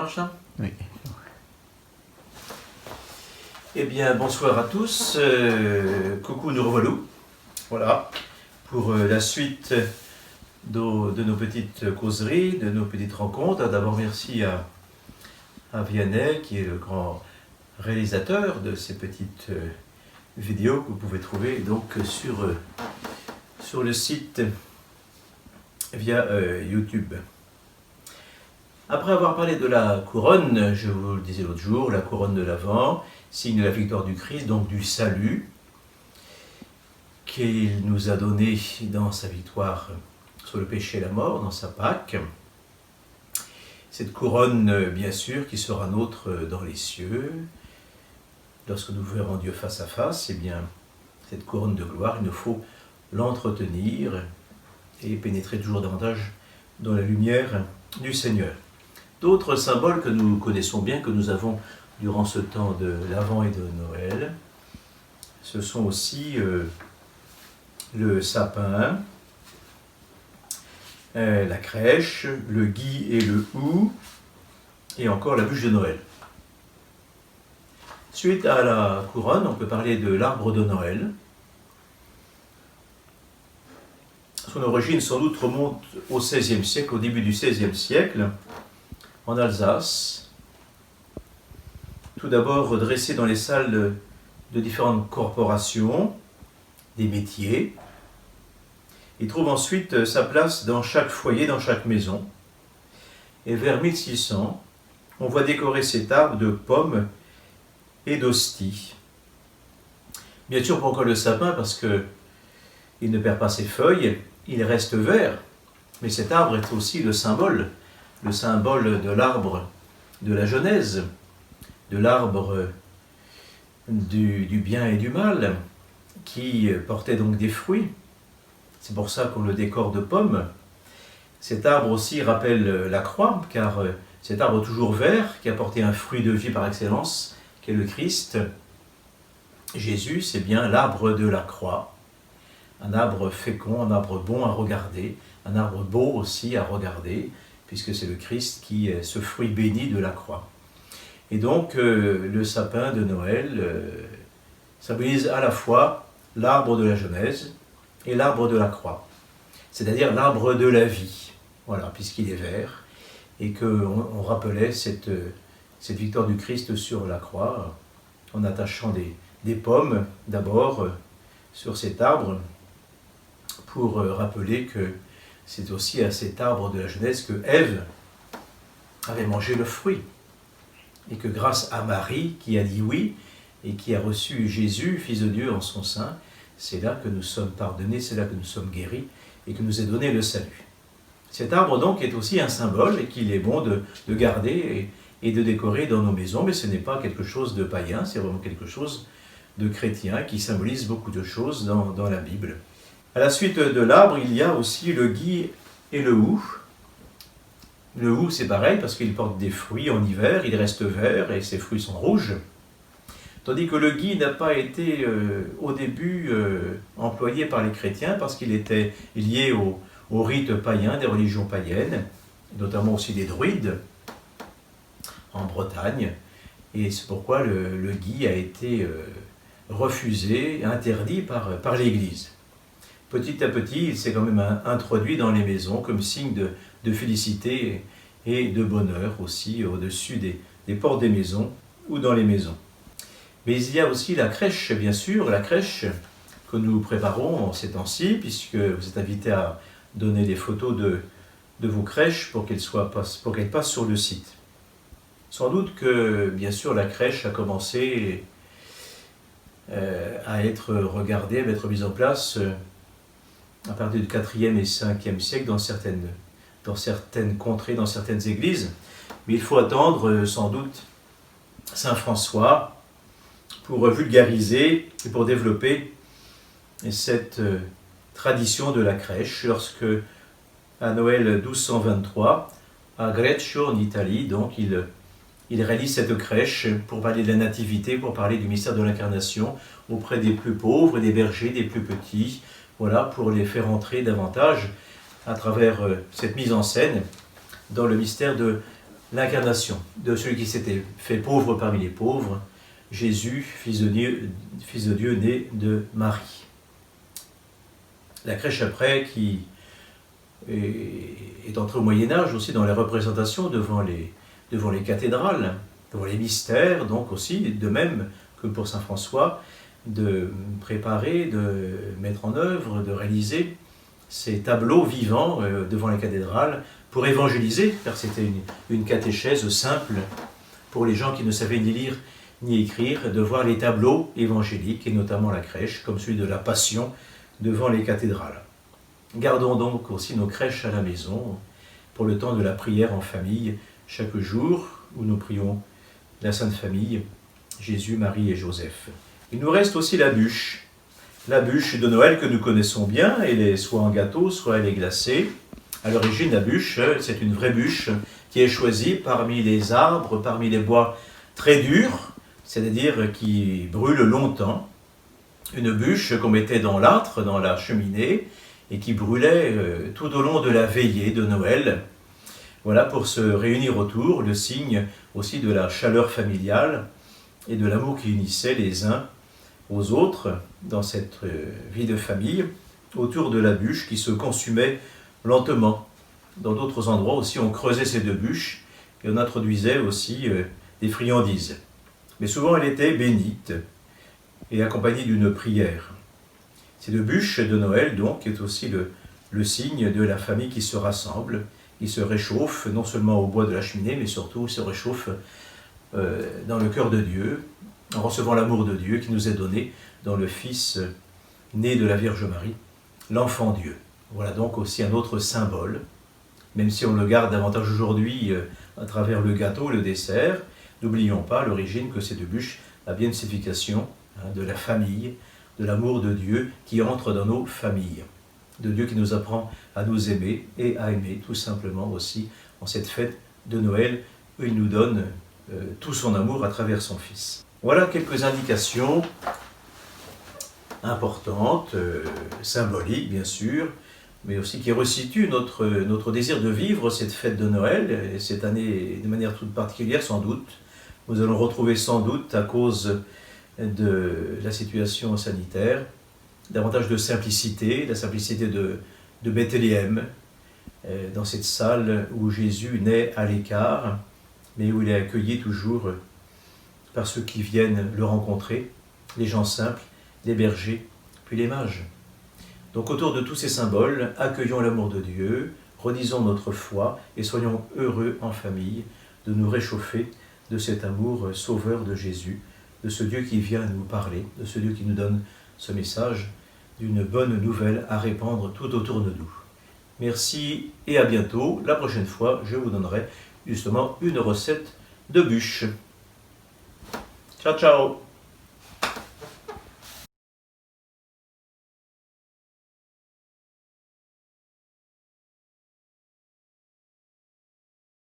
marche là? Oui. Eh bien, bonsoir à tous. Coucou, nous revoilà. Voilà, pour la suite de nos petites causeries, de nos petites rencontres. D'abord, merci à Vianney, qui est le grand réalisateur de ces petites vidéos que vous pouvez trouver donc sur le site via YouTube. Après avoir parlé de la couronne, je vous le disais l'autre jour, la couronne de l'Avent, signe de la victoire du Christ, donc du salut, qu'il nous a donné dans sa victoire sur le péché et la mort, dans sa Pâque. Cette couronne, bien sûr, qui sera nôtre dans les cieux, lorsque nous verrons Dieu face à face, eh bien, cette couronne de gloire, il nous faut l'entretenir et pénétrer toujours davantage dans la lumière du Seigneur. D'autres symboles que nous connaissons bien, que nous avons durant ce temps de l'Avent et de Noël, ce sont aussi le sapin, la crèche, le gui et le hou, et encore la bûche de Noël. Suite à la couronne, on peut parler de l'arbre de Noël. Son origine sans doute remonte au XVIe siècle, au début du XVIe siècle, en Alsace. Tout d'abord dressé dans les salles de différentes corporations, des métiers. Il trouve ensuite sa place dans chaque foyer, dans chaque maison. Et vers 1600, on voit décorer cet arbre de pommes et d'hosties. Bien sûr, pourquoi le sapin? Parce qu'il ne perd pas ses feuilles, il reste vert. Mais cet arbre est aussi le symbole de l'arbre de la Genèse, de l'arbre du bien et du mal, qui portait donc des fruits. C'est pour ça qu'on le décore de pommes. Cet arbre aussi rappelle la croix, car cet arbre toujours vert, qui a porté un fruit de vie par excellence, qui est le Christ, Jésus, c'est bien l'arbre de la croix. Un arbre fécond, un arbre bon à regarder, un arbre beau aussi à regarder, puisque c'est le Christ qui est ce fruit béni de la croix. Et donc, le sapin de Noël symbolise à la fois l'arbre de la Genèse et l'arbre de la croix, c'est-à-dire l'arbre de la vie, voilà, puisqu'il est vert, et qu'on rappelait cette victoire du Christ sur la croix, en attachant des pommes, d'abord, sur cet arbre, pour rappeler que c'est aussi à cet arbre de la Genèse que Ève avait mangé le fruit. Et que grâce à Marie, qui a dit oui, et qui a reçu Jésus, Fils de Dieu, en son sein, c'est là que nous sommes pardonnés, c'est là que nous sommes guéris, et que nous est donné le salut. Cet arbre donc est aussi un symbole, et qu'il est bon de garder et de décorer dans nos maisons, mais ce n'est pas quelque chose de païen, c'est vraiment quelque chose de chrétien, qui symbolise beaucoup de choses dans la Bible. À la suite de l'arbre, il y a aussi le gui et le hou. Le hou, c'est pareil, parce qu'il porte des fruits en hiver, il reste vert, et ses fruits sont rouges. Tandis que le gui n'a pas été au début employé par les chrétiens, parce qu'il était lié aux rites païens, des religions païennes, notamment aussi des druides, en Bretagne. Et c'est pourquoi le gui a été refusé, interdit par l'Église. Petit à petit, il s'est quand même introduit dans les maisons comme signe de félicité et de bonheur aussi au-dessus des portes des maisons ou dans les maisons. Mais il y a aussi la crèche, bien sûr, la crèche que nous préparons en ces temps-ci, puisque vous êtes invités à donner des photos de vos crèches pour qu'elles passent sur le site. Sans doute que, bien sûr, la crèche a commencé à être regardée, à être mise en place à partir du 4e et 5e siècle dans certaines contrées, dans certaines églises. Mais il faut attendre sans doute Saint François pour vulgariser et pour développer cette tradition de la crèche, lorsque à Noël 1223, à Greccio en Italie, donc il réalise cette crèche pour parler de la nativité, pour parler du mystère de l'incarnation auprès des plus pauvres, des bergers, des plus petits, voilà, pour les faire entrer davantage à travers cette mise en scène dans le mystère de l'incarnation de celui qui s'était fait pauvre parmi les pauvres, Jésus, fils de Dieu né de Marie. La crèche après, qui est entrée au Moyen-Âge aussi dans les représentations devant les cathédrales, devant les mystères, donc aussi, de même que pour Saint François, de préparer, de mettre en œuvre, de réaliser ces tableaux vivants devant les cathédrales pour évangéliser, car c'était une catéchèse simple pour les gens qui ne savaient ni lire ni écrire, de voir les tableaux évangéliques, et notamment la crèche, comme celui de la Passion, devant les cathédrales. Gardons donc aussi nos crèches à la maison, pour le temps de la prière en famille, chaque jour où nous prions la Sainte Famille, Jésus, Marie et Joseph. Il nous reste aussi la bûche de Noël que nous connaissons bien, elle est soit en gâteau, soit elle est glacée. À l'origine, la bûche, c'est une vraie bûche qui est choisie parmi les arbres, parmi les bois très durs, c'est-à-dire qui brûlent longtemps. Une bûche qu'on mettait dans l'âtre, dans la cheminée, et qui brûlait tout au long de la veillée de Noël. Voilà, pour se réunir autour, le signe aussi de la chaleur familiale et de l'amour qui unissait les uns aux autres dans cette vie de famille, autour de la bûche qui se consumait lentement. Dans d'autres endroits aussi, on creusait ces deux bûches et on introduisait aussi des friandises. Mais souvent, elle était bénite et accompagnée d'une prière. Ces deux bûches de Noël, donc, est aussi le signe de la famille qui se rassemble, qui se réchauffe, non seulement au bois de la cheminée, mais surtout se réchauffe dans le cœur de Dieu, en recevant l'amour de Dieu qui nous est donné dans le Fils né de la Vierge Marie, l'enfant Dieu. Voilà donc aussi un autre symbole, même si on le garde davantage aujourd'hui à travers le gâteau, le dessert. N'oublions pas à l'origine que ces deux bûches a bien une signification de la famille, de l'amour de Dieu qui entre dans nos familles, de Dieu qui nous apprend à nous aimer et à aimer tout simplement aussi en cette fête de Noël où il nous donne tout son amour à travers son Fils. Voilà quelques indications importantes, symboliques bien sûr, mais aussi qui resituent notre désir de vivre cette fête de Noël, et cette année de manière toute particulière sans doute. Nous allons retrouver sans doute, à cause de la situation sanitaire, davantage de simplicité, la simplicité de Bethléem, dans cette salle où Jésus naît à l'écart, mais où il est accueilli toujours par ceux qui viennent le rencontrer, les gens simples, les bergers, puis les mages. Donc autour de tous ces symboles, accueillons l'amour de Dieu, redisons notre foi et soyons heureux en famille de nous réchauffer de cet amour sauveur de Jésus, de ce Dieu qui vient nous parler, de ce Dieu qui nous donne ce message d'une bonne nouvelle à répandre tout autour de nous. Merci et à bientôt. La prochaine fois, je vous donnerai justement une recette de bûche. Ciao, ciao!